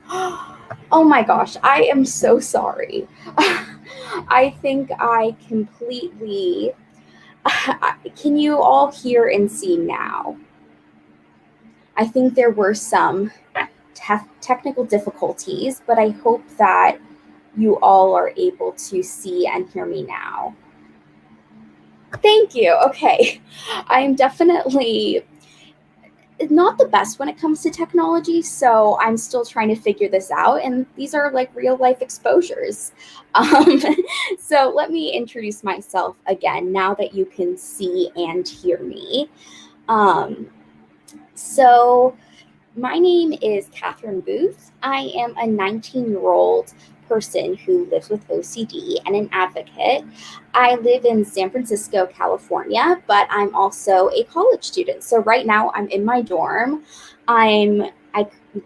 Oh my gosh, I am so sorry. I think I completely. Can you all hear and see now? I think there were some technical difficulties, but I hope that you all are able to see and hear me now. Thank you. Okay. I'm definitely not the best when it comes to technology, so I'm still trying to figure this out. And these are like real life exposures. Um, so let me introduce myself again now that you can see and hear me. Um, so my name is Kathryn Booth. I am a 19-year-old person who lives with OCD and an advocate. I live in San Francisco, California, but I'm also a college student. So right now I'm in my dorm. I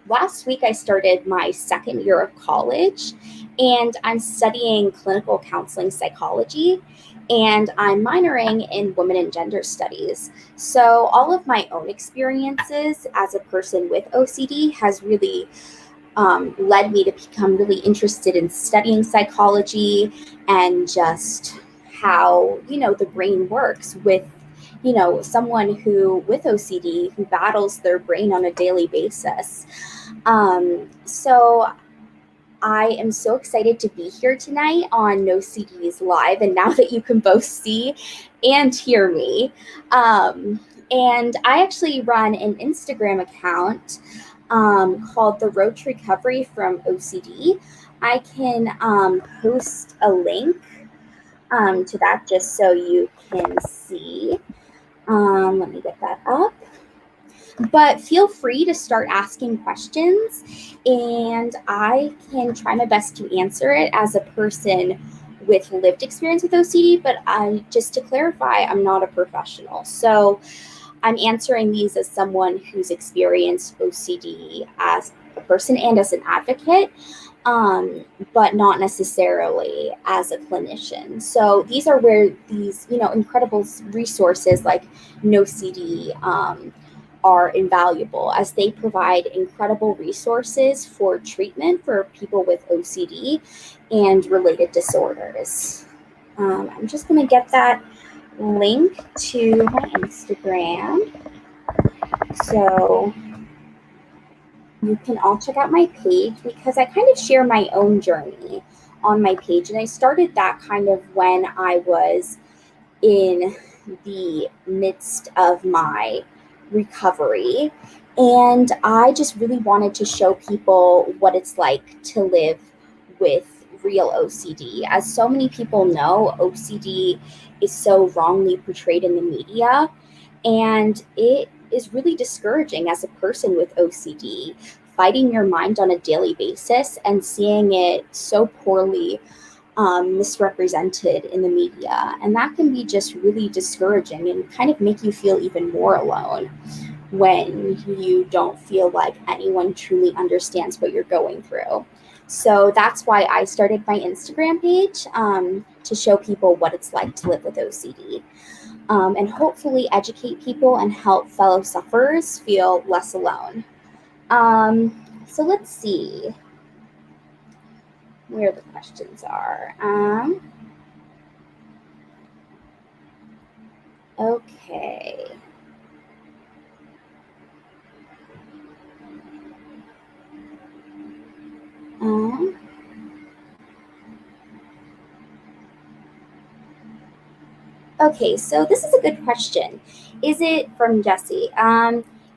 last week I started my second year of college and I'm studying clinical counseling psychology and I'm minoring in women and gender studies. So, all of my own experiences as a person with OCD has really led me to become really interested in studying psychology and just how, the brain works with, someone who with OCD who battles their brain on a daily basis. So, I am so excited to be here tonight on No CDs Live. And now that you can both see and hear me, and I actually run an Instagram account called The Road to Recovery from OCD. I can post a link to that just so you can see. Let me get that up. But feel free to start asking questions, and I can try my best to answer it as a person with lived experience with OCD. But just to clarify, I'm not a professional. So I'm answering these as someone who's experienced OCD as a person and as an advocate, but not necessarily as a clinician. So these are where these, incredible resources like NoCD are invaluable as they provide incredible resources for treatment for people with OCD and related disorders. I'm just going to get that link to my Instagram. So you can all check out my page because I kind of share my own journey on my page. And I started that kind of when I was in the midst of my recovery. And I just really wanted to show people what it's like to live with real OCD. As so many people know, OCD is so wrongly portrayed in the media, and it is really discouraging as a person with OCD, fighting your mind on a daily basis and seeing it so poorly misrepresented in the media. And that can be just really discouraging and kind of make you feel even more alone when you don't feel like anyone truly understands what you're going through. So that's why I started my Instagram page to show people what it's like to live with OCD. And hopefully educate people and help fellow sufferers feel less alone. So let's see where the questions are. Okay. Okay, so this is a good question. Is it from Jesse?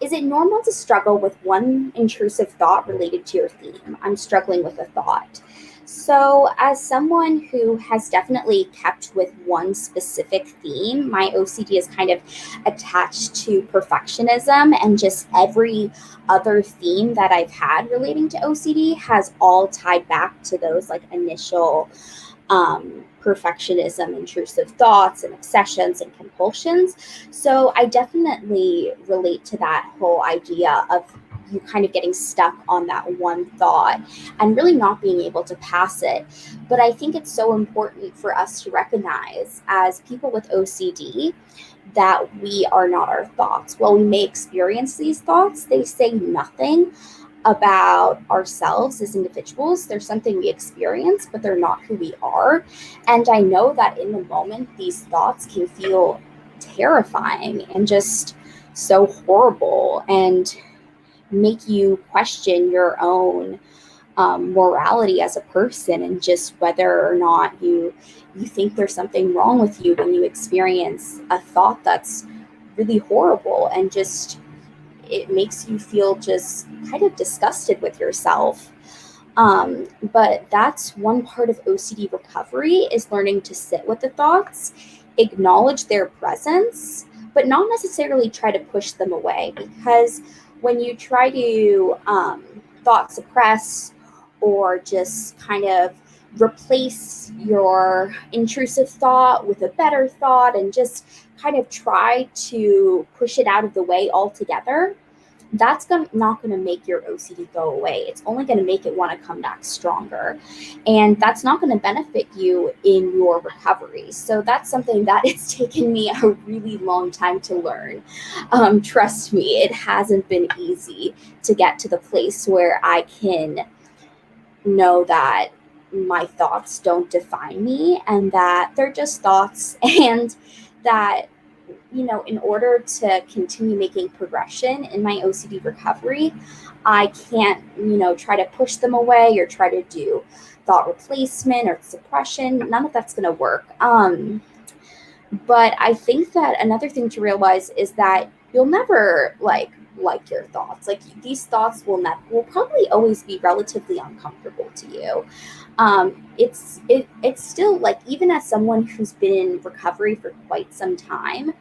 Is it normal to struggle with one intrusive thought related to your theme? I'm struggling with a thought. So, as someone who has definitely kept with one specific theme, my OCD is kind of attached to perfectionism, and just every other theme that I've had relating to OCD has all tied back to those like initial perfectionism, intrusive thoughts, and obsessions and compulsions. So I definitely relate to that whole idea of you kind of getting stuck on that one thought and really not being able to pass it. But I think it's so important for us to recognize as people with OCD that we are not our thoughts. While we may experience these thoughts, they say nothing about ourselves as individuals. They're something we experience, but they're not who we are. And I know that in the moment, these thoughts can feel terrifying and just so horrible and make you question your own morality as a person, and just whether or not you think there's something wrong with you when you experience a thought that's really horrible, and just it makes you feel just kind of disgusted with yourself. But that's one part of OCD recovery, is learning to sit with the thoughts, acknowledge their presence, but not necessarily try to push them away. Because when you try to thought suppress, or just kind of replace your intrusive thought with a better thought, and just kind of try to push it out of the way altogether, that's not going to make your OCD go away. It's only going to make it want to come back stronger. And that's not going to benefit you in your recovery. So that's something that it's taken me a really long time to learn. Trust me, it hasn't been easy to get to the place where I can know that my thoughts don't define me, and that they're just thoughts, and that in order to continue making progression in my OCD recovery, I can't, try to push them away or try to do thought replacement or suppression. None of that's going to work. But I think that another thing to realize is that you'll never like your thoughts. Like, these thoughts will probably always be relatively uncomfortable to you. It's still, like, even as someone who's been in recovery for quite some time,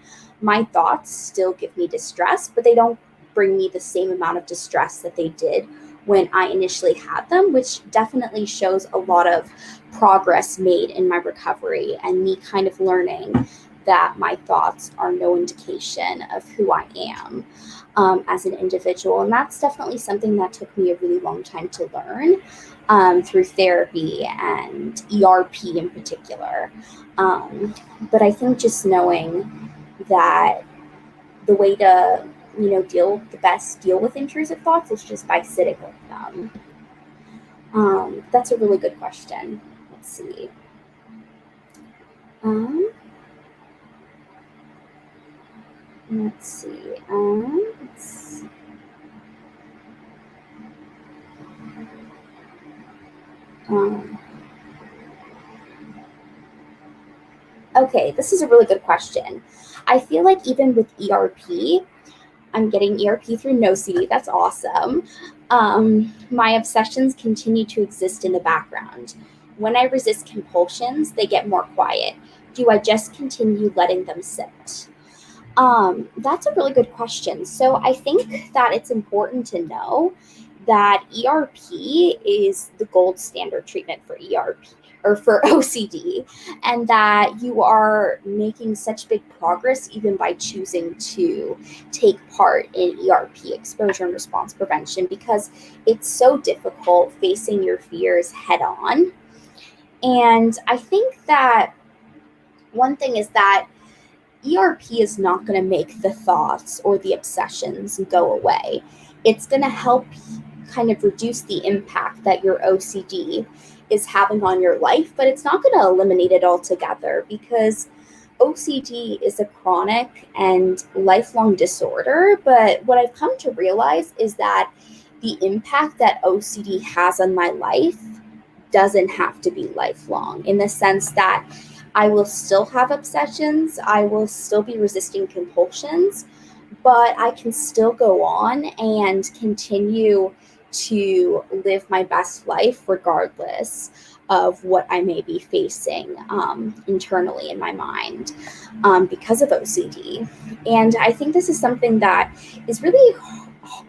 my thoughts still give me distress, but they don't bring me the same amount of distress that they did when I initially had them, which definitely shows a lot of progress made in my recovery, and me kind of learning that my thoughts are no indication of who I am as an individual. And that's definitely something that took me a really long time to learn through therapy and ERP in particular. But I think just knowing that the way to, deal with intrusive thoughts is just by sitting with them. That's a really good question. Let's see. Let's see. Okay, this is a really good question. I feel like even with ERP, I'm getting ERP through NoCD. That's awesome. My obsessions continue to exist in the background. When I resist compulsions, they get more quiet. Do I just continue letting them sit? That's a really good question. So I think that it's important to know that ERP is the gold standard treatment for ERP or for OCD, and that you are making such big progress even by choosing to take part in ERP, exposure and response prevention, because it's so difficult facing your fears head on. And I think that one thing is that ERP is not going to make the thoughts or the obsessions go away. It's going to help kind of reduce the impact that your OCD is having on your life, but it's not going to eliminate it altogether, because OCD is a chronic and lifelong disorder. But what I've come to realize is that the impact that OCD has on my life doesn't have to be lifelong, in the sense that I will still have obsessions, I will still be resisting compulsions, but I can still go on and continue to live my best life regardless of what I may be facing internally in my mind because of OCD. And I think this is something that is really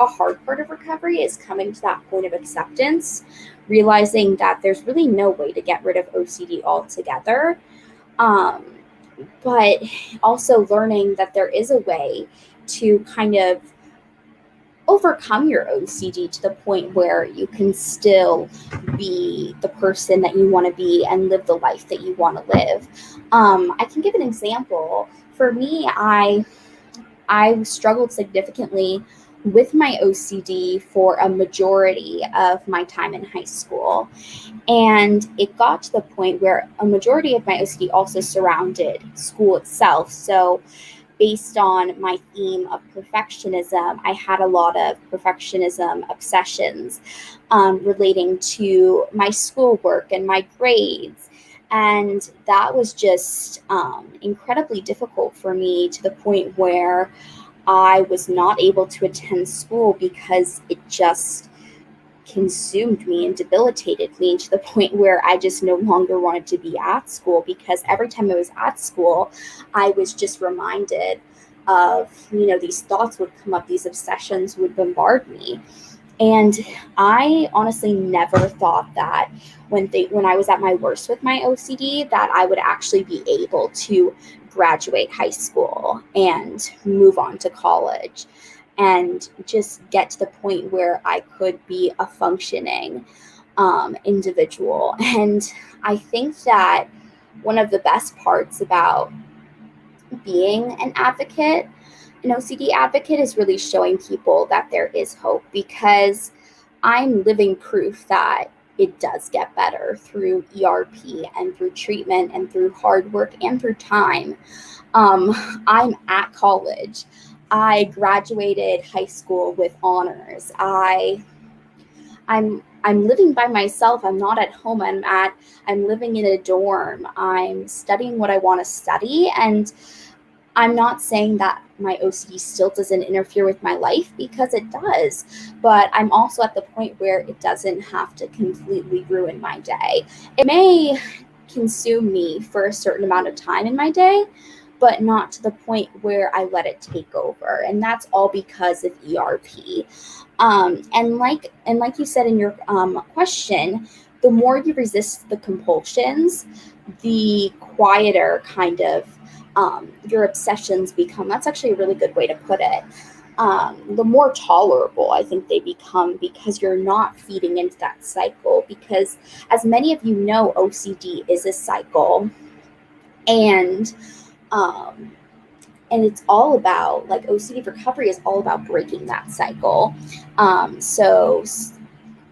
a hard part of recovery, is coming to that point of acceptance, realizing that there's really no way to get rid of OCD altogether. But also learning that there is a way to kind of overcome your OCD to the point where you can still be the person that you want to be and live the life that you want to live. I can give an example. For me, I I struggled significantly with my OCD for a majority of my time in high school. And it got to the point where a majority of my OCD also surrounded school itself. So, based on my theme of perfectionism, I had a lot of perfectionism obsessions relating to my schoolwork and my grades. And that was just incredibly difficult for me, to the point where I was not able to attend school because it just consumed me and debilitated me, to the point where I just no longer wanted to be at school, because every time I was at school, I was just reminded of, these thoughts would come up, these obsessions would bombard me. And I honestly never thought that when I was at my worst with my OCD, that I would actually be able to graduate high school and move on to college and just get to the point where I could be a functioning individual. And I think that one of the best parts about being an OCD advocate, is really showing people that there is hope, because I'm living proof that it does get better through ERP and through treatment and through hard work and through time. I'm at college. I graduated high school with honors. I'm living by myself. I'm not at home. I'm living in a dorm. I'm studying what I want to study, and I'm not saying that my OCD still doesn't interfere with my life, because it does, but I'm also at the point where it doesn't have to completely ruin my day. It may consume me for a certain amount of time in my day, but not to the point where I let it take over. And that's all because of ERP. And like you said in your question, the more you resist the compulsions, the quieter kind of your obsessions become. That's actually a really good way to put it. The more tolerable I think they become, because you're not feeding into that cycle. Because, as many of you know, OCD is a cycle, and um, it's all about, like, OCD recovery is all about breaking that cycle. So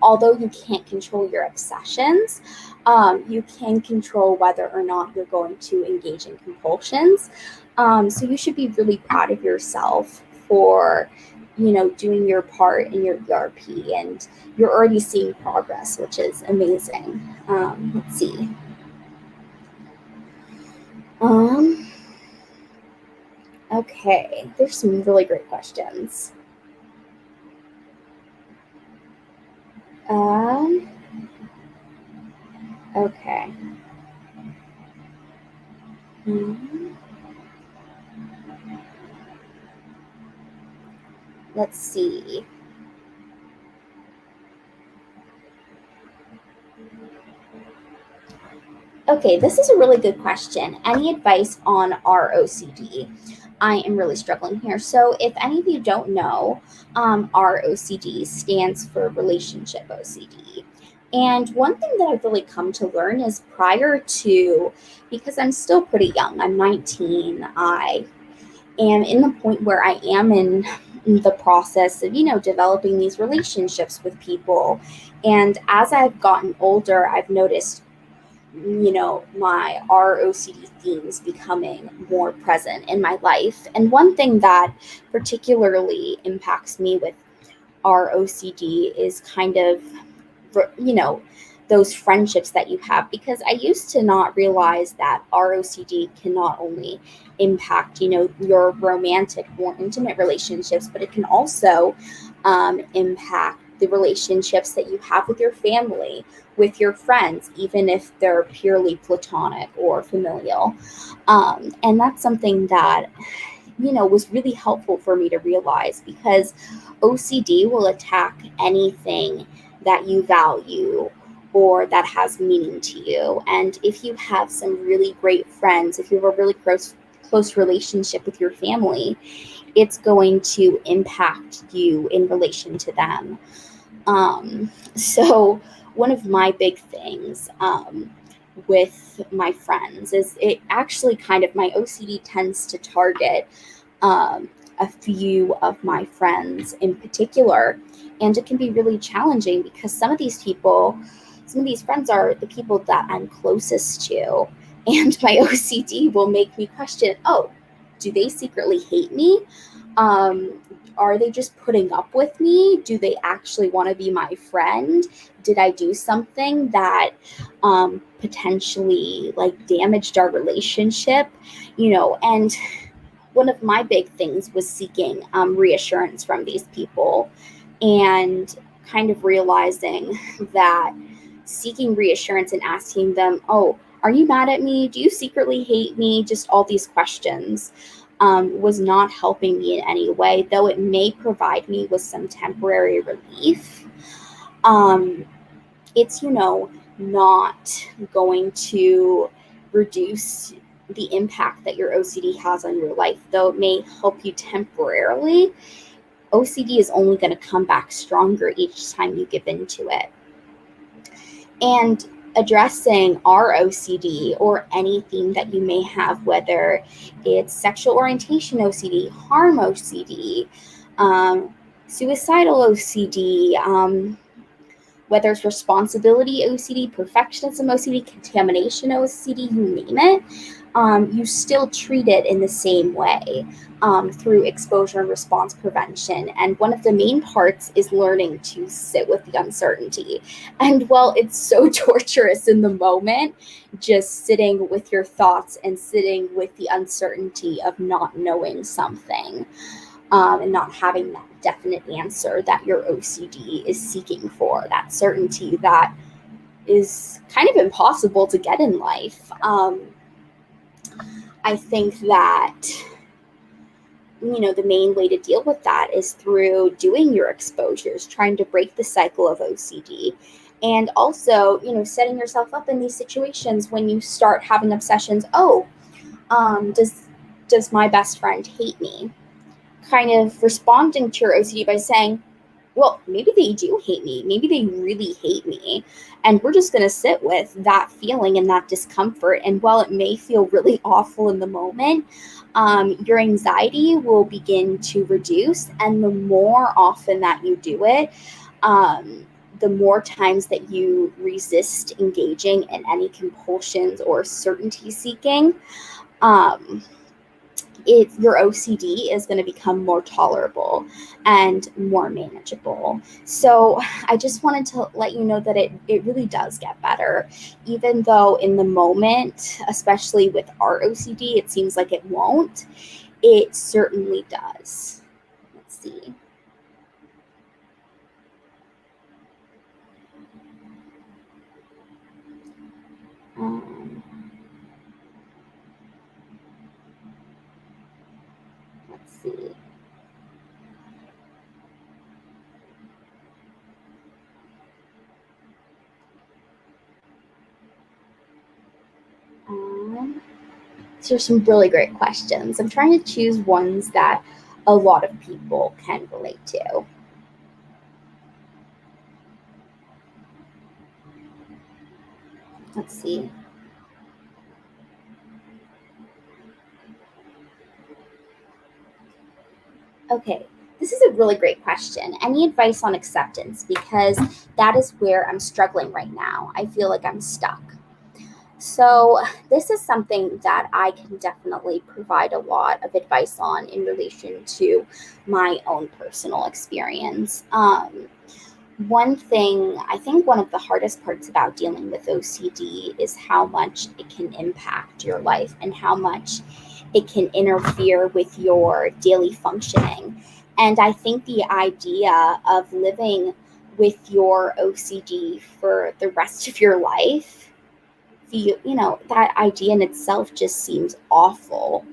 although you can't control your obsessions, you can control whether or not you're going to engage in compulsions. So you should be really proud of yourself for, doing your part in your ERP, and you're already seeing progress, which is amazing. Let's see. Okay, there's some really great questions. Okay. Let's see. Okay, this is a really good question. Any advice on our OCD? I am really struggling here. So, if any of you don't know, our OCD stands for relationship OCD. And one thing that I've really come to learn is, prior to, because I'm still pretty young, I'm 19, I am in the point where I am in the process of, developing these relationships with people. And as I've gotten older, I've noticed, my ROCD themes becoming more present in my life. And one thing that particularly impacts me with ROCD is kind of, those friendships that you have, because I used to not realize that ROCD can not only impact, your romantic, more intimate relationships, but it can also impact the relationships that you have with your family, with your friends, even if they're purely platonic or familial. And that's something that, was really helpful for me to realize, because OCD will attack anything that you value or that has meaning to you. And if you have some really great friends, if you have a really close relationship with your family, it's going to impact you in relation to them. So one of my big things with my friends is, it actually kind of, my OCD tends to target a few of my friends in particular. And it can be really challenging because some of these friends are the people that I'm closest to. And my OCD will make me question, oh, do they secretly hate me? Um, are they just putting up with me? Do they actually want to be my friend? Did I do something that potentially like damaged our relationship? And one of my big things was seeking reassurance from these people and kind of realizing that seeking reassurance and asking them, oh, are you mad at me? Do you secretly hate me? Just all these questions was not helping me in any way, though it may provide me with some temporary relief. It's, not going to reduce the impact that your OCD has on your life, though it may help you temporarily. OCD is only going to come back stronger each time you give into it. And addressing our OCD or anything that you may have, whether it's sexual orientation OCD, harm OCD, suicidal OCD, whether it's responsibility OCD, perfectionism OCD, contamination OCD, you name it, you still treat it in the same way through exposure and response prevention. And one of the main parts is learning to sit with the uncertainty. And while it's so torturous in the moment, just sitting with your thoughts and sitting with the uncertainty of not knowing something. And not having that definite answer that your OCD is seeking for, that certainty that is kind of impossible to get in life. I think that, the main way to deal with that is through doing your exposures, trying to break the cycle of OCD. And also, setting yourself up in these situations when you start having obsessions. Oh, does my best friend hate me? Kind of responding to your OCD by saying, well, maybe they do hate me. Maybe they really hate me. And we're just going to sit with that feeling and that discomfort. And while it may feel really awful in the moment, your anxiety will begin to reduce. And the more often that you do it, the more times that you resist engaging in any compulsions or certainty seeking, your OCD is going to become more tolerable and more manageable. So I just wanted to let you know that it really does get better, even though in the moment, especially with our OCD, it seems like it won't. It certainly does. Let's see. Let's see. So there's some really great questions. I'm trying to choose ones that a lot of people can relate to. Let's see. Okay, this is a really great question. Any advice on acceptance? Because that is where I'm struggling right now. I feel like I'm stuck. So, this is something that I can definitely provide a lot of advice on in relation to my own personal experience. One thing, I think one of the hardest parts about dealing with OCD is how much it can impact your life and how much it can interfere with your daily functioning. And I think the idea of living with your OCD for the rest of your life, that idea in itself just seems awful.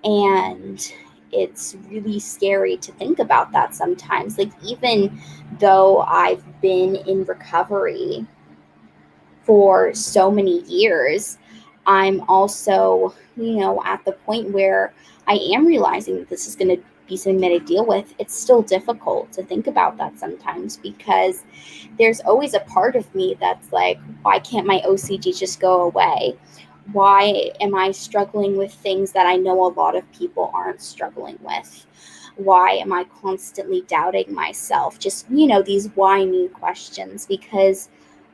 And it's really scary to think about that sometimes. Like, even though I've been in recovery for so many years, I'm also, at the point where I am realizing that this is going to be something that I deal with. It's still difficult to think about that sometimes because there's always a part of me that's like, why can't my OCD just go away? Why am I struggling with things that I know a lot of people aren't struggling with? why am I constantly doubting myself? Just, these why me questions, because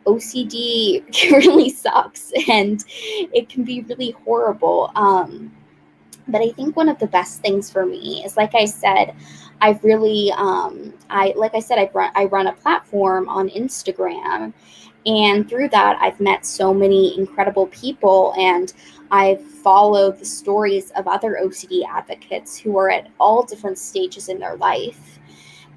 OCD really sucks and it can be really horrible. But I think one of the best things for me is, like I said, I've really, I run a platform on Instagram, and through that, I've met so many incredible people, and I've followed the stories of other OCD advocates who are at all different stages in their life.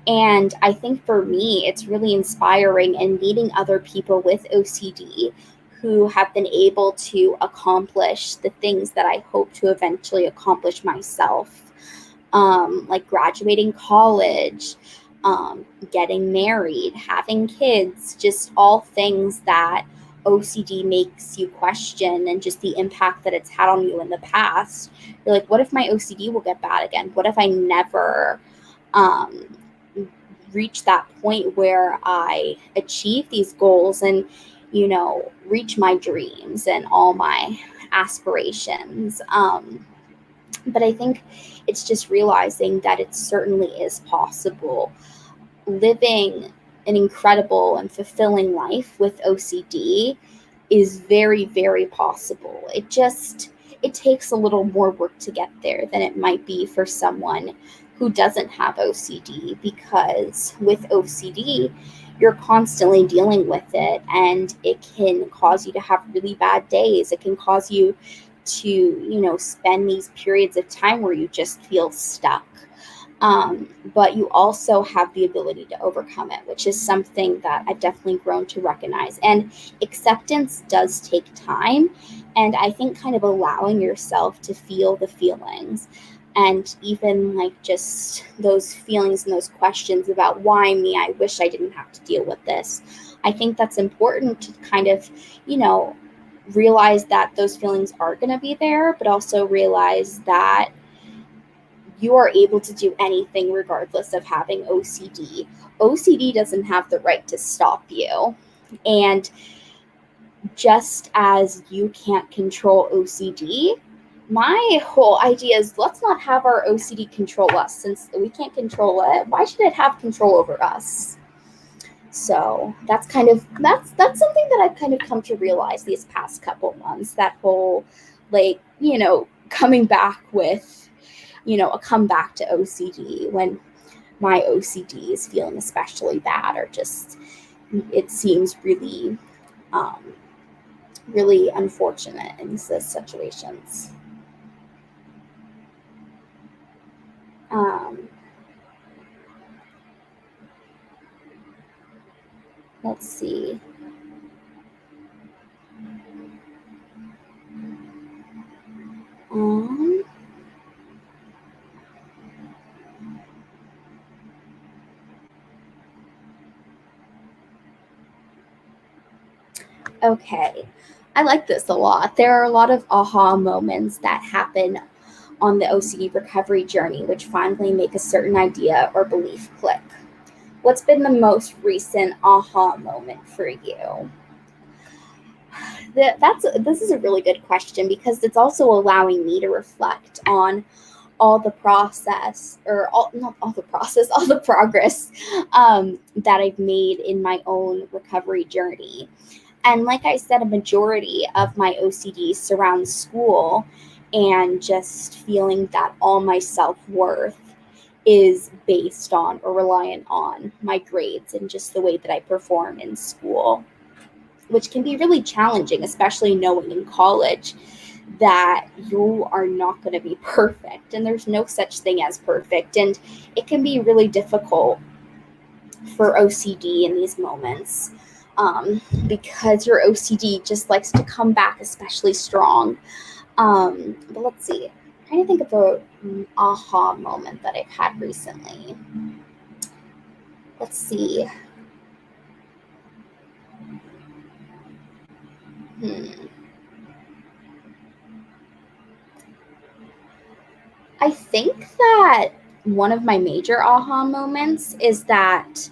And I think for me, it's really inspiring and meeting other people with OCD who have been able to accomplish the things that I hope to eventually accomplish myself, like graduating college, getting married, having kids, just all things that OCD makes you question, and just the impact that it's had on you in the past. You're like, what if my OCD will get bad again? What if I never um, reach that point where I achieve these goals and, reach my dreams and all my aspirations? But I think it's just realizing that it certainly is possible. Living an incredible and fulfilling life with OCD is very, very possible. It takes a little more work to get there than it might be for someone who doesn't have OCD, because with OCD, you're constantly dealing with it, and it can cause you to have really bad days. It can cause you to, spend these periods of time where you just feel stuck. But you also have the ability to overcome it, which is something that I've definitely grown to recognize. And acceptance does take time. And I think kind of allowing yourself to feel the feelings, and even like just those feelings and those questions about why me, I wish I didn't have to deal with this. I think that's important to kind of, realize that those feelings are going to be there, but also realize that you are able to do anything regardless of having OCD. OCD doesn't have the right to stop you. And just as you can't control OCD, my whole idea is, let's not have our OCD control us. Since we can't control it, why should it have control over us? So that's something that I've kind of come to realize these past couple months. That whole, coming back with, a comeback to OCD when my OCD is feeling especially bad, or just, it seems really, really unfortunate in these situations. Let's see. Okay, I like this a lot. There are a lot of aha moments that happen on the OCD recovery journey, which finally make a certain idea or belief click. What's been the most recent aha moment for you? This is a really good question, because it's also allowing me to reflect on all the process, or not all the process, all the progress that I've made in my own recovery journey. And like I said, a majority of my OCD surrounds school, and just feeling that all my self-worth is based on or reliant on my grades and just the way that I perform in school, which can be really challenging, especially knowing in college that you are not going to be perfect, and there's no such thing as perfect. And it can be really difficult for OCD in these moments, because your OCD just likes to come back especially strong. But let's see. I'm trying to think of an aha moment that I've had recently. Let's see. I think that one of my major aha moments is that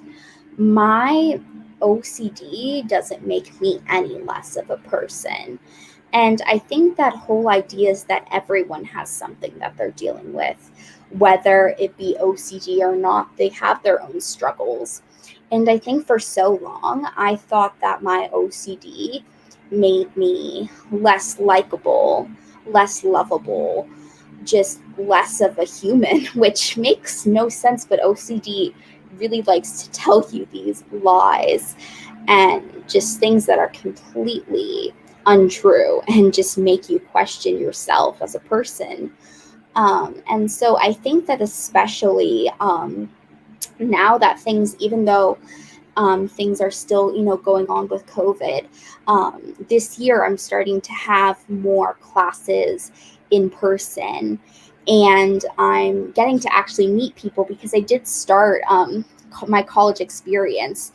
my OCD doesn't make me any less of a person. And I think that whole idea is that everyone has something that they're dealing with, whether it be OCD or not, they have their own struggles. And I think for so long, I thought that my OCD made me less likable, less lovable, just less of a human, which makes no sense. But OCD really likes to tell you these lies and just things that are completely untrue and just make you question yourself as a person. And so I think that especially now that things, even though things are still, going on with COVID, this year I'm starting to have more classes in person, and I'm getting to actually meet people because I did start my college experience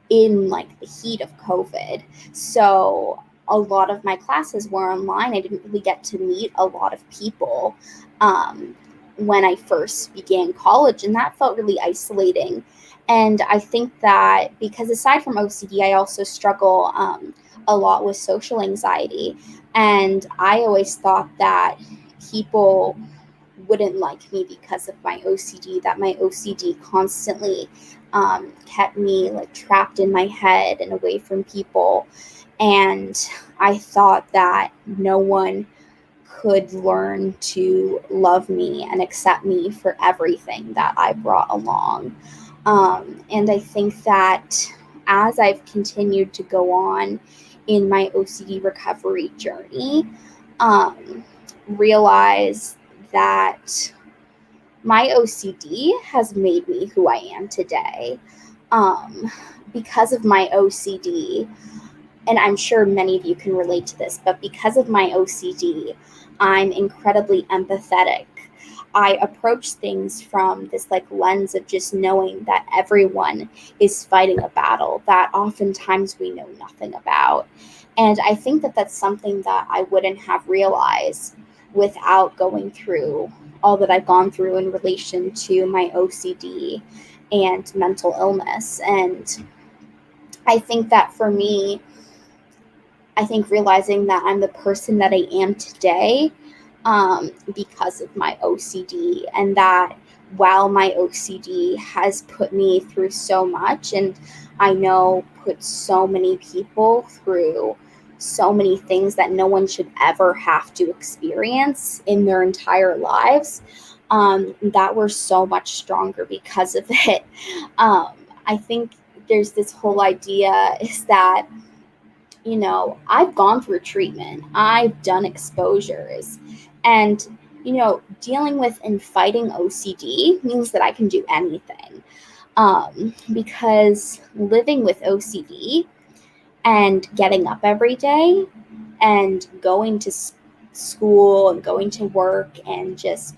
in like the heat of COVID. So a lot of my classes were online. I didn't really get to meet a lot of people when I first began college, and that felt really isolating. And I think that because aside from OCD, I also struggle a lot with social anxiety. And I always thought that people wouldn't like me because of my OCD, that my OCD constantly kept me like trapped in my head and away from people. And I thought that no one could learn to love me and accept me for everything that I brought along. And I think that as I've continued to go on in my OCD recovery journey, realize that my OCD has made me who I am today. Because of my OCD, and I'm sure many of you can relate to this, but because of my OCD, I'm incredibly empathetic. I approach things from this like lens of just knowing that everyone is fighting a battle that oftentimes we know nothing about. And I think that that's something that I wouldn't have realized without going through all that I've gone through in relation to my OCD and mental illness. And I think that for me, I think realizing that I'm the person that I am today because of my OCD, and that while my OCD has put me through so much, and I know put so many people through so many things that no one should ever have to experience in their entire lives, that we're so much stronger because of it. I think there's this whole idea is that, I've gone through treatment, I've done exposures, and, dealing with and fighting OCD means that I can do anything. Because living with OCD and getting up every day and going to school and going to work and just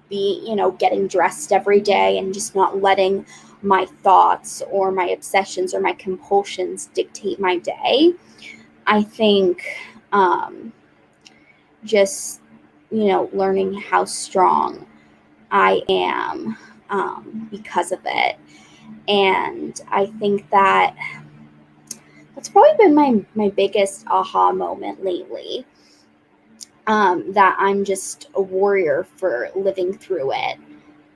getting dressed every day and just not letting my thoughts or my obsessions or my compulsions dictate my day. I think just, learning how strong I am because of it. And I think that that's probably been my biggest aha moment lately, that I'm just a warrior for living through it.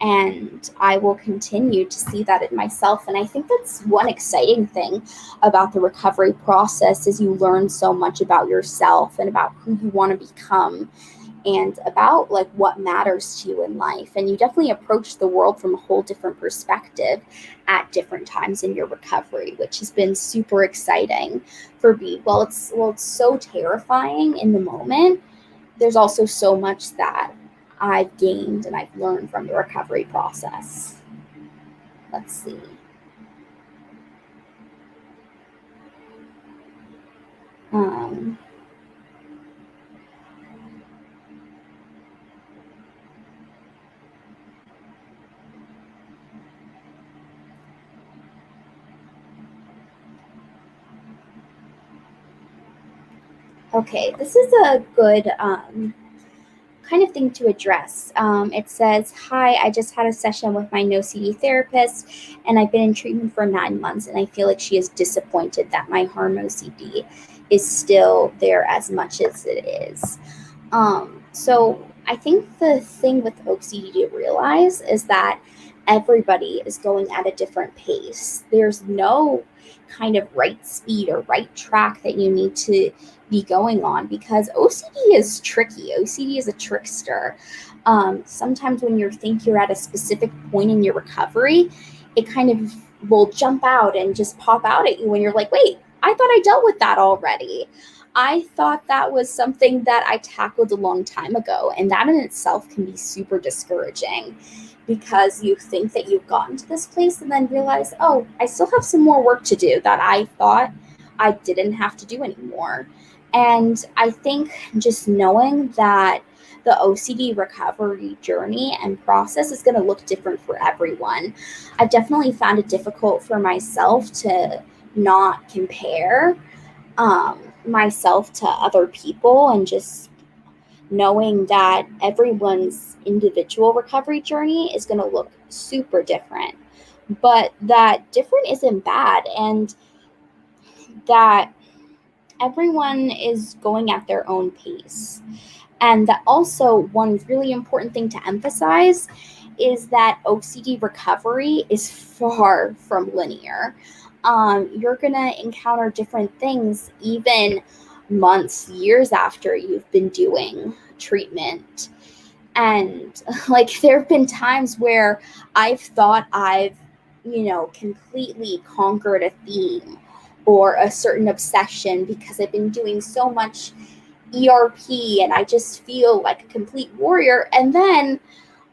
And I will continue to see that in myself. And I think that's one exciting thing about the recovery process is you learn so much about yourself and about who you want to become and about like what matters to you in life. And you definitely approach the world from a whole different perspective at different times in your recovery, which has been super exciting for me. Well, it's so terrifying in the moment. There's also so much that I've gained and I've learned from the recovery process. Let's see. Okay, this is a good kind of thing to address. It says, "Hi, I just had a session with my no-CD therapist, and I've been in treatment for 9 months, and I feel like she is disappointed that my harm OCD is still there as much as it is." So I think the thing with OCD to realize is that everybody is going at a different pace. There's no kind of right speed or right track that you need to be going on, because OCD is tricky. OCD is a trickster. Sometimes when you think you're at a specific point in your recovery, it kind of will jump out and just pop out at you when you're like, wait, I thought I dealt with that already. I thought that was something that I tackled a long time ago. And that in itself can be super discouraging, because you think that you've gotten to this place and then realize, oh, I still have some more work to do that I thought I didn't have to do anymore. And I think just knowing that the OCD recovery journey and process is going to look different for everyone. I've definitely found it difficult for myself to not compare myself to other people, and just knowing that everyone's individual recovery journey is going to look super different, but that different isn't bad, and that everyone is going at their own pace. And that also, one really important thing to emphasize is that OCD recovery is far from linear. You're going to encounter different things even months, years after you've been doing treatment. And like, there have been times where I've thought I've, completely conquered a theme or a certain obsession because I've been doing so much ERP and I just feel like a complete warrior. And then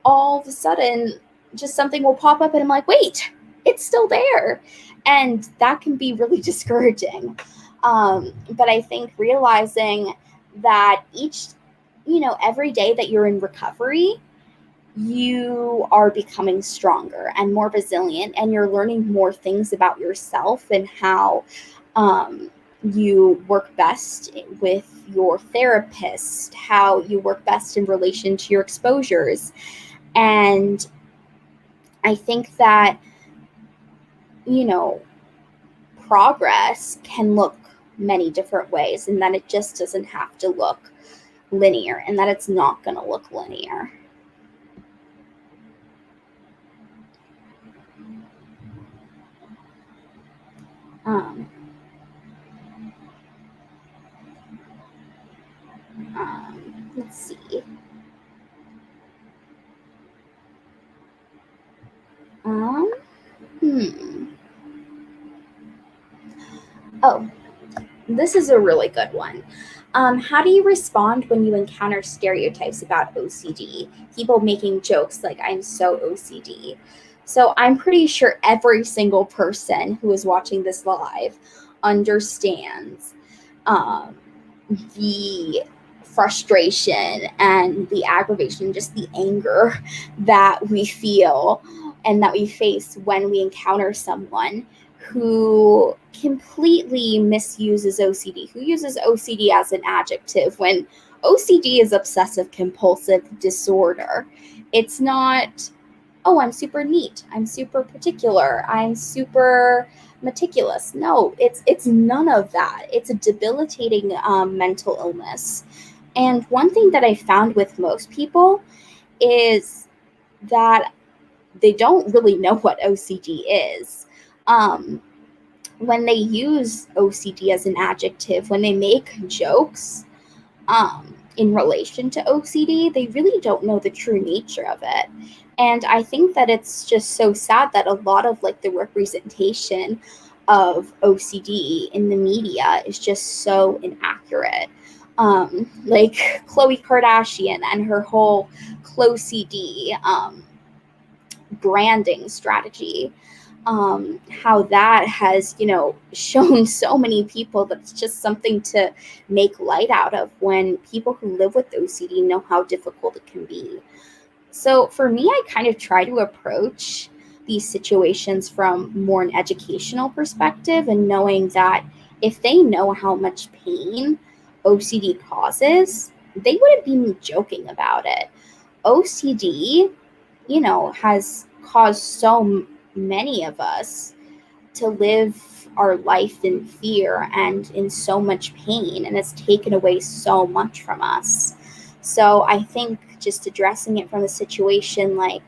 all of a sudden, just something will pop up and I'm like, wait, it's still there. And that can be really discouraging. But I think realizing that every day that you're in recovery, you are becoming stronger and more resilient, and you're learning more things about yourself and how you work best with your therapist, how you work best in relation to your exposures. And I think that, progress can look many different ways, and that it just doesn't have to look linear, and that it's not going to look linear. Um, let's see. Um, hmm. Oh, this is a really good one. How do you respond when you encounter stereotypes about OCD? People making jokes like, I'm so OCD. So I'm pretty sure every single person who is watching this live understands um, the frustration and the aggravation, just the anger that we feel and that we face when we encounter someone who completely misuses OCD, who uses OCD as an adjective when OCD is obsessive compulsive disorder. It's not, oh, I'm super neat, I'm super particular, I'm super meticulous. No, it's none of that. It's a debilitating mental illness. And one thing that I found with most people is that they don't really know what OCD is. When they use OCD as an adjective, when they make jokes in relation to OCD, they really don't know the true nature of it. And I think that it's just so sad that a lot of like the representation of OCD in the media is just so inaccurate. Like Khloe Kardashian and her whole CloCD branding strategy, how that has, shown so many people that it's just something to make light out of, when people who live with OCD know how difficult it can be. So for me, I kind of try to approach these situations from more an educational perspective, and knowing that if they know how much pain OCD causes, they wouldn't be joking about it. OCD, has caused so many of us to live our life in fear and in so much pain, and it's taken away so much from us. So I think just addressing it from a situation like,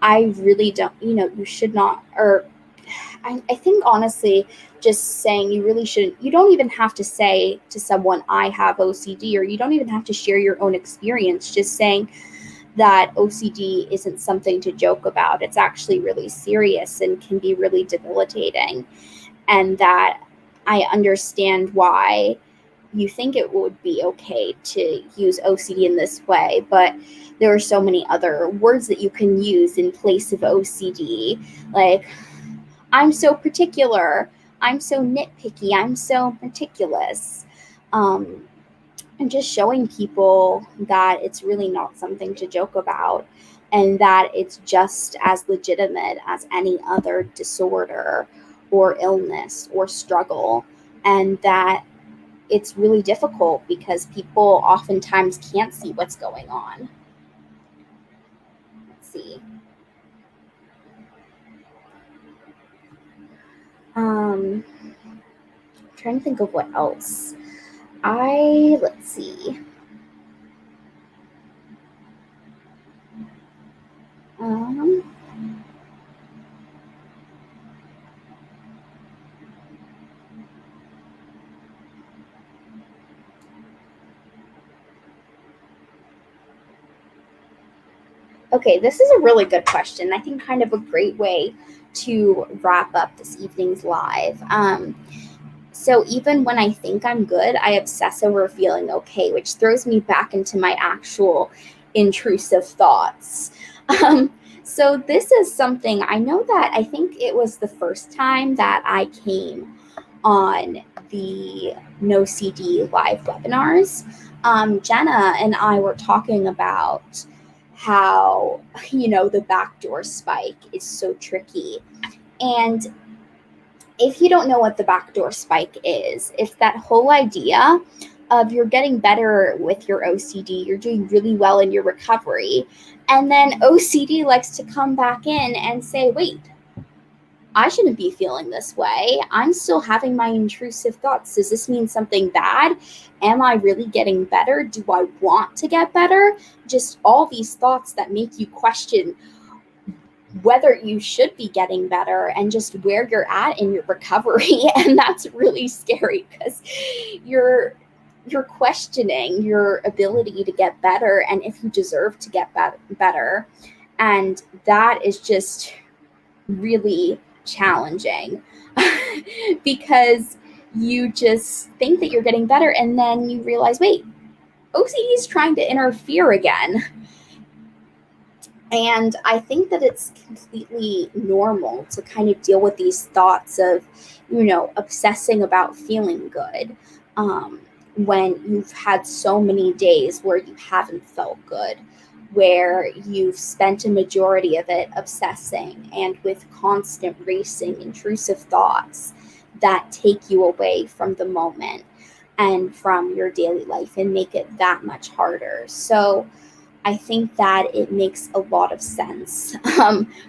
I really don't, you should not, or I think honestly, just saying you really shouldn't, you don't even have to say to someone, I have OCD, or you don't even have to share your own experience. Just saying that OCD isn't something to joke about. It's actually really serious and can be really debilitating. And that I understand why you think it would be okay to use OCD in this way, but there are so many other words that you can use in place of OCD, like, I'm so particular, I'm so nitpicky, I'm so meticulous. And just showing people that it's really not something to joke about, and that it's just as legitimate as any other disorder or illness or struggle, and that it's really difficult because people oftentimes can't see what's going on. Let's see. I'm trying to think of what else. Let's see. Um, okay, this is a really good question. I think kind of a great way to wrap up this evening's live. So even when I think I'm good, I obsess over feeling okay, which throws me back into my actual intrusive thoughts. Um, so this is something I know that I think it was the first time that I came on the No CD live webinars. Jenna and I were talking about how, the backdoor spike is so tricky. And if you don't know what the backdoor spike is, it's that whole idea of you're getting better with your OCD, you're doing really well in your recovery, and then OCD likes to come back in and say, wait, I shouldn't be feeling this way. I'm still having my intrusive thoughts. Does this mean something bad? Am I really getting better? Do I want to get better? Just all these thoughts that make you question whether you should be getting better and just where you're at in your recovery. And that's really scary because you're questioning your ability to get better and if you deserve to get better. And that is just really challenging because you just think that you're getting better and then you realize, wait, OCD is trying to interfere again. And I think that it's completely normal to kind of deal with these thoughts of, obsessing about feeling good when you've had so many days where you haven't felt good, where you've spent a majority of it obsessing and with constant racing, intrusive thoughts that take you away from the moment and from your daily life and make it that much harder. So I think that it makes a lot of sense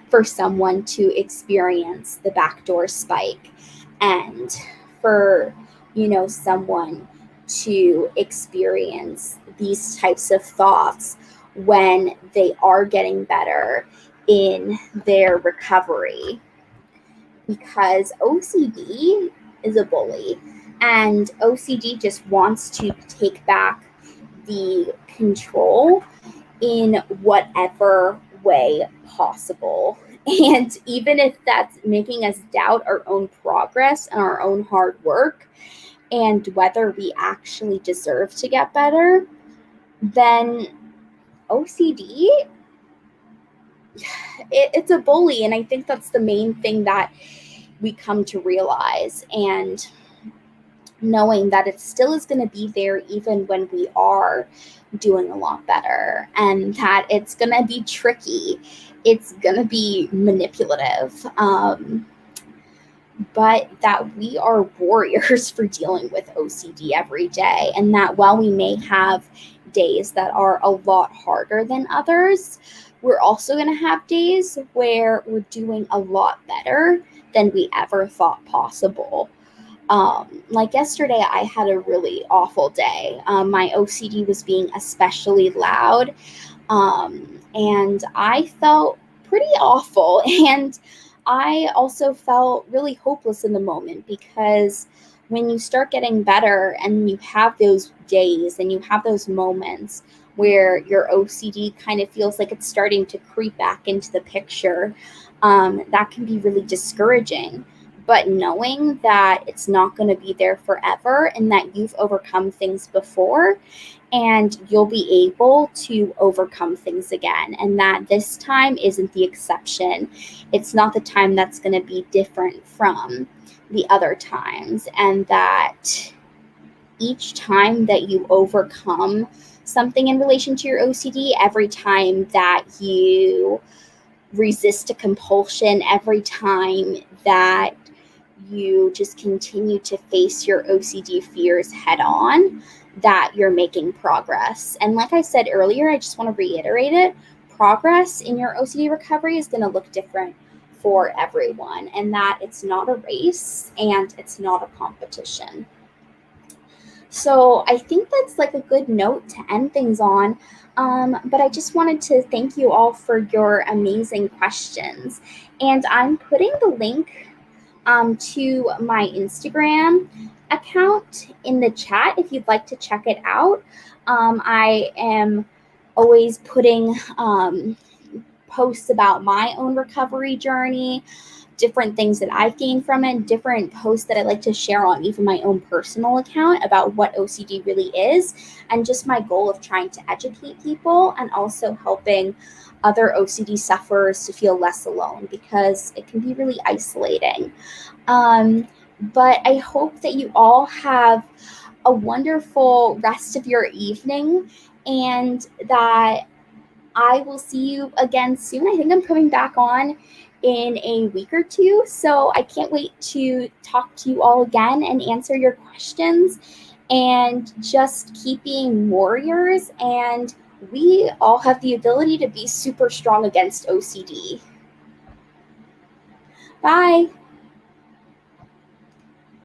for someone to experience the backdoor spike, and for, someone to experience these types of thoughts when they are getting better in their recovery. Because OCD is a bully, and OCD just wants to take back the control in whatever way possible. And even if that's making us doubt our own progress and our own hard work and whether we actually deserve to get better, then OCD, it's a bully. And I think that's the main thing that we come to realize. And knowing that it still is going to be there even when we are doing a lot better, and that it's going to be tricky, it's going to be manipulative, but that we are warriors for dealing with OCD every day. And that while we may have days that are a lot harder than others, we're also going to have days where we're doing a lot better than we ever thought possible. Like yesterday, I had a really awful day. My OCD was being especially loud, and I felt pretty awful. And I also felt really hopeless in the moment because when you start getting better and you have those days and you have those moments where your OCD kind of feels like it's starting to creep back into the picture, that can be really discouraging. But knowing that it's not going to be there forever and that you've overcome things before and you'll be able to overcome things again, and that this time isn't the exception. It's not the time that's going to be different from the other times, and that each time that you overcome something in relation to your OCD, every time that you resist a compulsion, every time that you just continue to face your OCD fears head on, that you're making progress. And like I said earlier, I just want to reiterate it, progress in your OCD recovery is going to look different for everyone, and that it's not a race and it's not a competition. So I think that's like a good note to end things on. But I just wanted to thank you all for your amazing questions. And I'm putting the link to my Instagram account in the chat if you'd like to check it out. I am always putting posts about my own recovery journey, different things that I've gained from it, different posts that I like to share on even my own personal account about what OCD really is, and just my goal of trying to educate people and also helping other OCD sufferers to feel less alone, because it can be really isolating. But I hope that you all have a wonderful rest of your evening, and that I will see you again soon. I think I'm coming back on in a week or two, so I can't wait to talk to you all again and answer your questions, and just keep being warriors. And we all have the ability to be super strong against OCD. Bye.